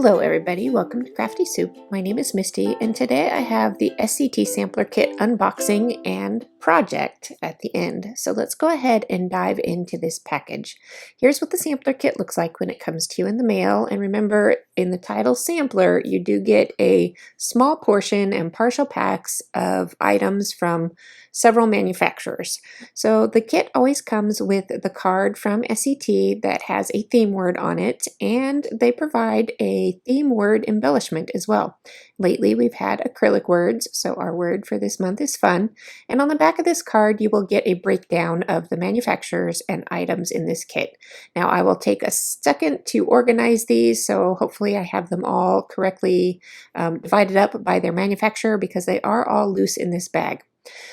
Hello everybody, welcome to Crafty Soup. My name is Misty and today I have the SCT Sampler Kit unboxing and project at the end. So let's go ahead and dive into this package. Here's what the sampler kit looks like when it comes to you in the mail, and remember in the title sampler you do get a small portion and partial packs of items from several manufacturers. So the kit always comes with the card from SCT that has a theme word on it, and they provide a theme word embellishment as well. Lately we've had acrylic words, so our word for this month is fun. And on the back of this card you will get a breakdown of the manufacturers and items in this kit. Now I will take a second to organize these, so hopefully I have them all correctly divided up by their manufacturer because they are all loose in this bag.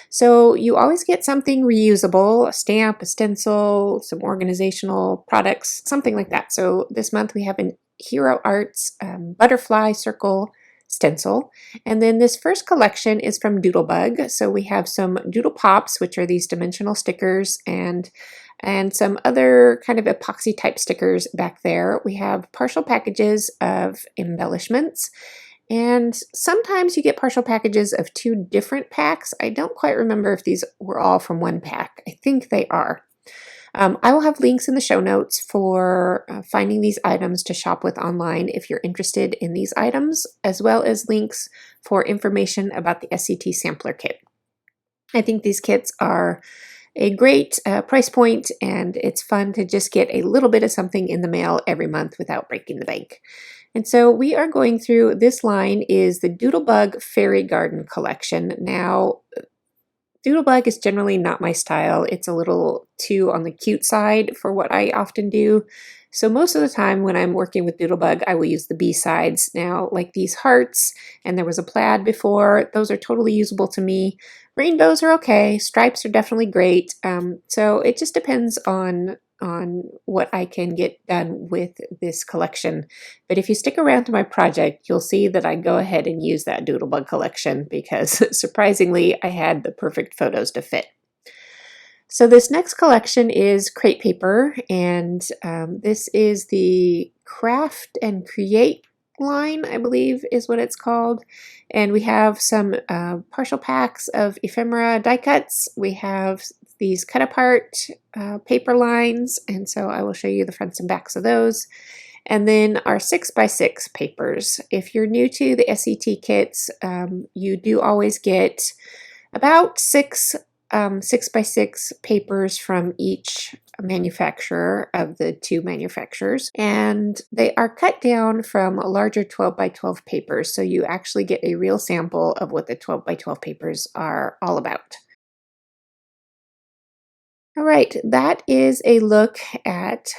So you always get something reusable, a stamp, a stencil, some organizational products, something like that. So this month we have an Hero Arts butterfly circle stencil. And then this first collection is from Doodlebug. So we have some Doodle Pops, which are these dimensional stickers, and some other kind of epoxy type stickers back there. We have partial packages of embellishments. And sometimes you get partial packages of two different packs. I don't quite remember if these were all from one pack. I think they are. I will have links in the show notes for finding these items to shop with online if you're interested in these items, as well as links for information about the SCT Sampler Kit. I think these kits are a great price point, and it's fun to just get a little bit of something in the mail every month without breaking the bank. And so we are going through, this line is the Doodlebug Fairy Garden collection. Now, Doodlebug is generally not my style. It's a little too on the cute side for what I often do. So most of the time when I'm working with Doodlebug, I will use the B-sides. Now, like these hearts, and there was a plaid before, those are totally usable to me. Rainbows are okay. Stripes are definitely great. So it just depends on what I can get done with this collection. But if you stick around to my project, you'll see that I go ahead and use that Doodlebug collection because surprisingly I had the perfect photos to fit. So this next collection is crepe paper, and this is the Craft and Create line, I believe is what it's called. And we have some partial packs of ephemera die cuts. We have these cut apart paper lines, and so I will show you the fronts and backs of those. And then our 6x6 papers. If you're new to the SCT kits, you do always get about 6x6 papers from each manufacturer of the two manufacturers, and they are cut down from larger 12x12 papers, so you actually get a real sample of what the 12x12 papers are all about. All right, that is a look at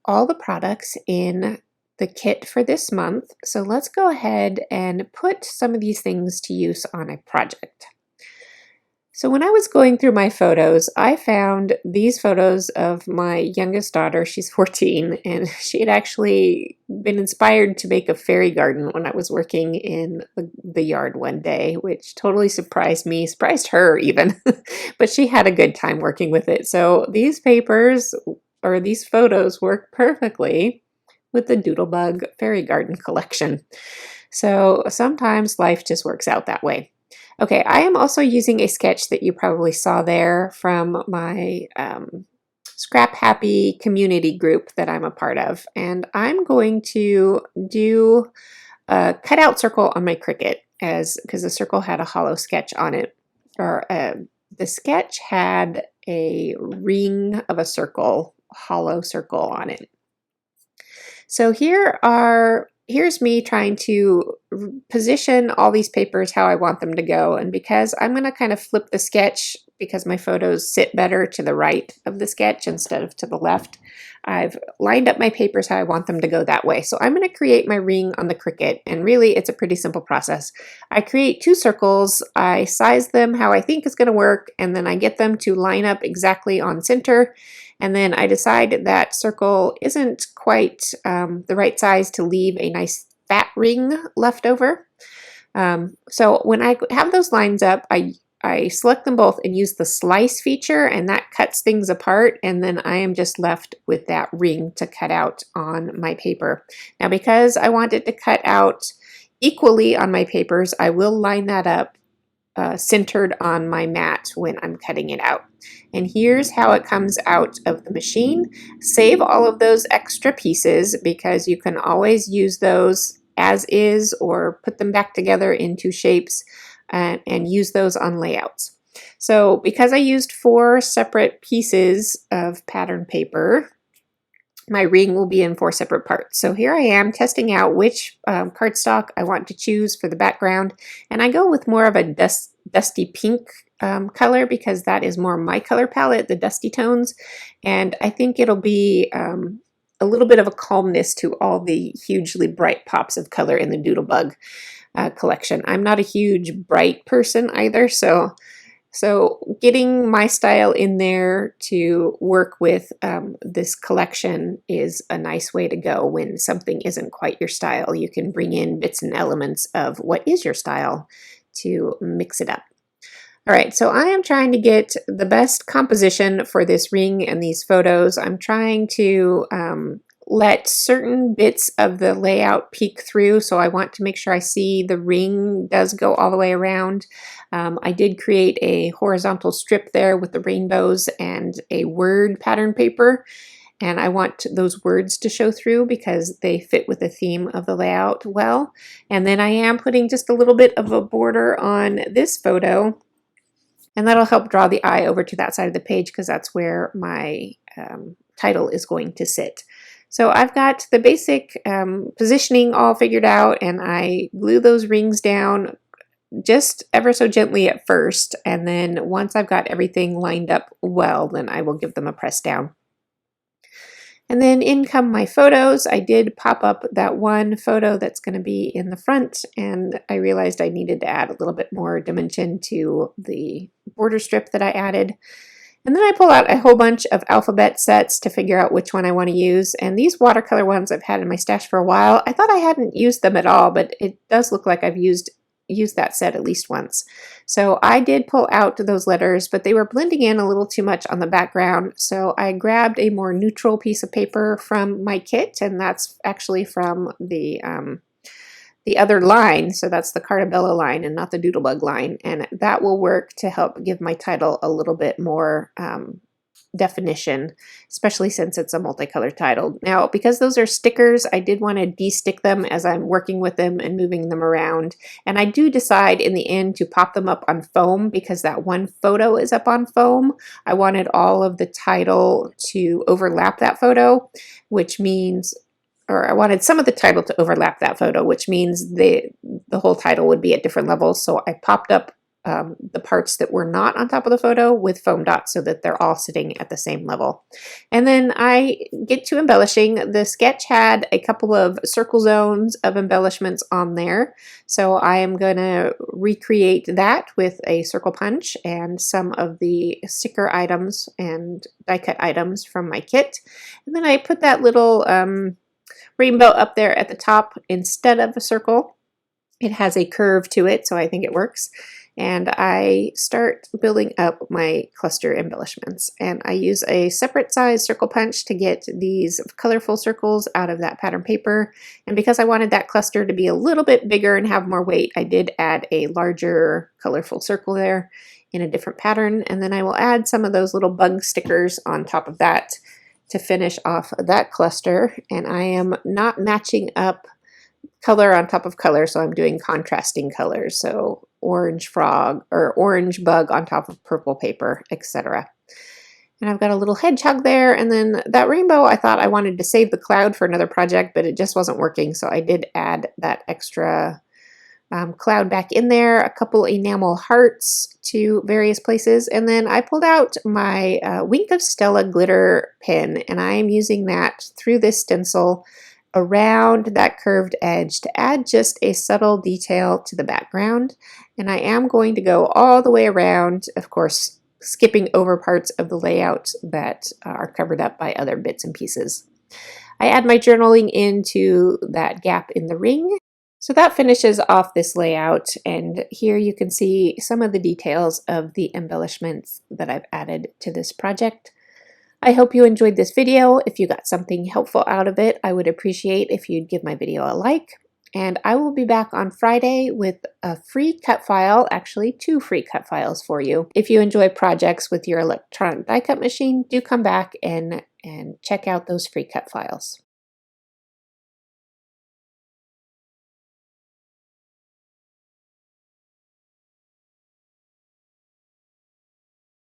all the products in the kit for this month. So let's go ahead and put some of these things to use on a project. So when I was going through my photos, I found these photos of my youngest daughter. She's 14, and she had actually been inspired to make a fairy garden when I was working in the yard one day, which totally surprised me, surprised her even, but she had a good time working with it. So these papers, or these photos, work perfectly with the Doodlebug Fairy Garden collection. So sometimes life just works out that way. Okay, I am also using a sketch that you probably saw there from my Scrap Happy community group that I'm a part of. And I'm going to do a cutout circle on my Cricut because the circle had a hollow sketch on it. Or the sketch had a ring of a circle, hollow circle on it. So here's me trying to position all these papers how I want them to go. And because I'm going to kind of flip the sketch because my photos sit better to the right of the sketch instead of to the left, I've lined up my papers how I want them to go that way. So I'm going to create my ring on the Cricut, and really it's a pretty simple process. I create two circles, I size them how I think is going to work, and then I get them to line up exactly on center. And then I decide that circle isn't quite the right size to leave a nice fat ring left over. So when I have those lines up, I I select them both and use the slice feature, and that cuts things apart, and then I am just left with that ring to cut out on my paper. Now, because I want it to cut out equally on my papers, I will line that up centered on my mat when I'm cutting it out. And here's how it comes out of the machine. Save all of those extra pieces because you can always use those as is or put them back together into shapes and use those on layouts. So because I used 4 separate pieces of pattern paper, my ring will be in 4 separate parts. So here I am testing out which cardstock I want to choose for the background, and I go with more of a dusty pink color because that is more my color palette, the dusty tones, and I think it'll be a little bit of a calmness to all the hugely bright pops of color in the Doodlebug collection. I'm not a huge bright person either, so getting my style in there to work with this collection is a nice way to go when something isn't quite your style. You can bring in bits and elements of what is your style to mix it up. All right, so I am trying to get the best composition for this ring and these photos. I'm trying to let certain bits of the layout peek through, so I want to make sure I see the ring does go all the way around. I did create a horizontal strip there with the rainbows and a word pattern paper, and I want those words to show through because they fit with the theme of the layout well. And then I am putting just a little bit of a border on this photo, and that'll help draw the eye over to that side of the page because that's where my title is going to sit. So I've got the basic positioning all figured out, and I glue those rings down just ever so gently at first, and then once I've got everything lined up well, then I will give them a press down. And then in come my photos. I did pop up that one photo that's going to be in the front, and I realized I needed to add a little bit more dimension to the border strip that I added. And then I pull out a whole bunch of alphabet sets to figure out which one I want to use. And these watercolor ones I've had in my stash for a while. I thought I hadn't used them at all, but it does look like I've used that set at least once. So I did pull out those letters, but they were blending in a little too much on the background. So I grabbed a more neutral piece of paper from my kit, and that's actually from the other line, so that's the Cartabella line and not the Doodlebug line, and that will work to help give my title a little bit more definition, especially since it's a multicolored title. Now, because those are stickers, I did want to de-stick them as I'm working with them and moving them around, and I do decide in the end to pop them up on foam because that one photo is up on foam. I wanted all of the title to overlap that photo, which means I wanted some of the title to overlap that photo, which means the whole title would be at different levels. So I popped up the parts that were not on top of the photo with foam dots so that they're all sitting at the same level. And then I get to embellishing. The sketch had a couple of circle zones of embellishments on there. So I am going to recreate that with a circle punch and some of the sticker items and die cut items from my kit. And then I put that little rainbow up there at the top instead of a circle. It has a curve to it, so I think it works. And I start building up my cluster embellishments. And I use a separate size circle punch to get these colorful circles out of that pattern paper. And because I wanted that cluster to be a little bit bigger and have more weight, I did add a larger colorful circle there in a different pattern. And then I will add some of those little bug stickers on top of that to finish off that cluster. And I am not matching up color on top of color, so I'm doing contrasting colors. So orange frog or orange bug on top of purple paper, etc. And I've got a little hedgehog there, and then that rainbow, I thought I wanted to save the cloud for another project, but it just wasn't working, so I did add that extra cloud back in there, a couple enamel hearts to various places, and then I pulled out my Wink of Stella glitter pen, and I am using that through this stencil around that curved edge to add just a subtle detail to the background. And I am going to go all the way around, of course, skipping over parts of the layout that are covered up by other bits and pieces. I add my journaling into that gap in the ring. So that finishes off this layout, and here you can see some of the details of the embellishments that I've added to this project. I hope you enjoyed this video. If you got something helpful out of it, I would appreciate if you'd give my video a like. And I will be back on Friday with a free cut file, actually 2 free cut files for you. If you enjoy projects with your electronic die cut machine, do come back and check out those free cut files.